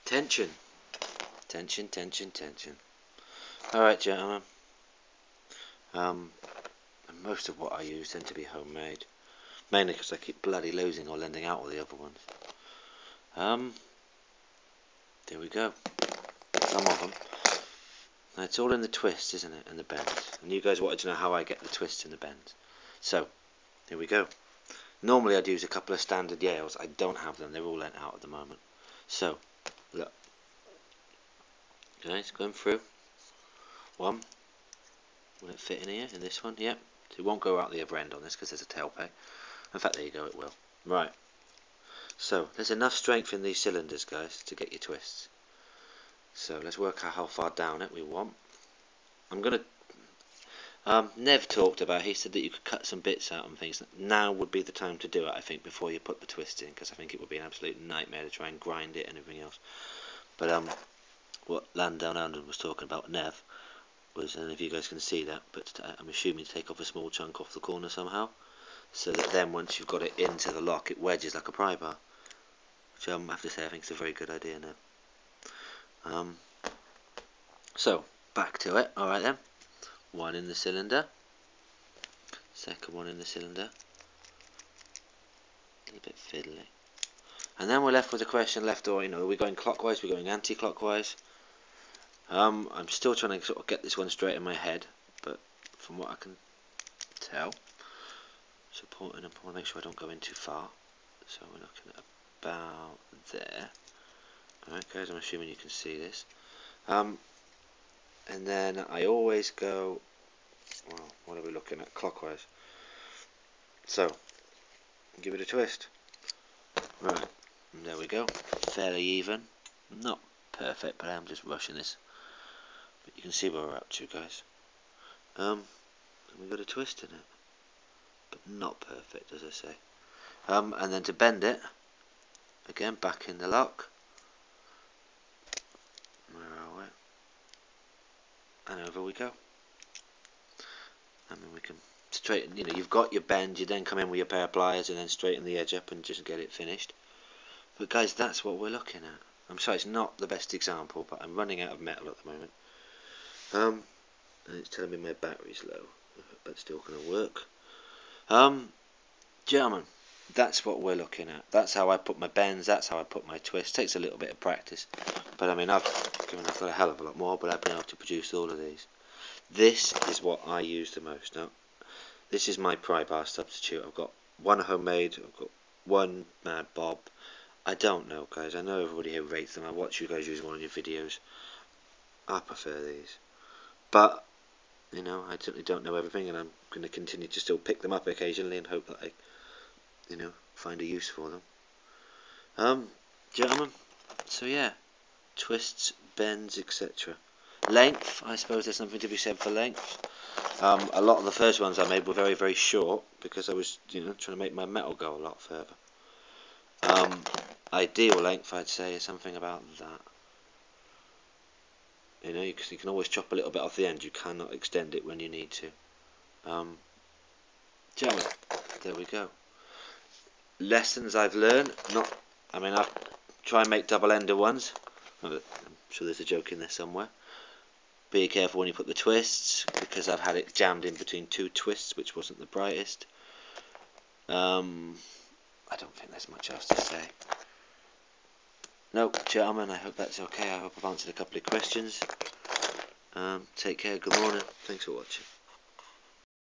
Tension. Tension, tension, tension. Alright, gentlemen. Most of what I use tend to be homemade. Mainly because I keep bloody losing or lending out all the other ones. There we go. Some of them. Now, it's all in the twists, isn't it? And the bends. And you guys wanted to know how I get the twists and the bends. So, here we go. Normally I'd use a couple of standard Yales. I don't have them. They're all lent out at the moment. So, look. Guys, going through. One. Will it fit in here? In this one? Yep. So it won't go out the other end on this because there's a tail peg. In fact, there you go, it will. Right. So, there's enough strength in these cylinders, guys, to get your twists. So, let's work out how far down it we want. I'm going to... Nev talked about, he said that you could cut some bits out and things. Now would be the time to do it, I think, before you put the twist in, because I think it would be an absolute nightmare to try and grind it and everything else. But, what Land Down Under was talking about, Nev, was, and if you guys can see that, but I'm assuming to take off a small chunk off the corner somehow, so that then once you've got it into the lock, it wedges like a pry bar, which I have to say I think is a very good idea now. So back to it. Alright then, one in the cylinder, second one in the cylinder, a little bit fiddly, and then we're left with the question left, or are we going clockwise, we're going anti-clockwise. I'm still trying to sort of get this one straight in my head, but from what I can tell, supporting, I want to make sure I don't go in too far, so we're looking at about there. Alright guys, I'm assuming you can see this. And then I always go, well, what are we looking at, clockwise. So, give it a twist. Right, and there we go, fairly even, not perfect, but I'm just rushing this. But you can see where we're up to, guys. And we've got a twist in it, but not perfect, as I say. And then to bend it, again, back in the lock. Where are we? And over we go. I mean, we can straighten, you've got your bend, you then come in with your pair of pliers and then straighten the edge up and just get it finished. But guys, that's what we're looking at. I'm sorry, it's not the best example, but I'm running out of metal at the moment. And it's telling me my battery's low. I hope that's still going to work. Gentlemen, that's what we're looking at. That's how I put my bends, that's how I put my twists. Takes a little bit of practice. But I mean, I've got a hell of a lot more, but I've been able to produce all of these. This is what I use the most. Now, this is my pry bar substitute. I've got one homemade, I've got one Mad Bob. I don't know, guys. I know everybody here rates them. I watch you guys use one of your videos. I prefer these. But, I certainly don't know everything, and I'm going to continue to still pick them up occasionally and hope that I, find a use for them. Gentlemen, so yeah, twists, bends, etc. Length, I suppose there's something to be said for length. A lot of the first ones I made were very, very short because I was, trying to make my metal go a lot further. Ideal length, I'd say, is something about that. You can always chop a little bit off the end. You cannot extend it when you need to. Gentlemen, there we go. Lessons I've learned. I try and make double-ender ones. I'm sure there's a joke in there somewhere. Be careful when you put the twists, because I've had it jammed in between two twists, which wasn't the brightest. I don't think there's much else to say. No, gentlemen, I hope that's okay. I hope I've answered a couple of questions. Take care, good morning, thanks for watching.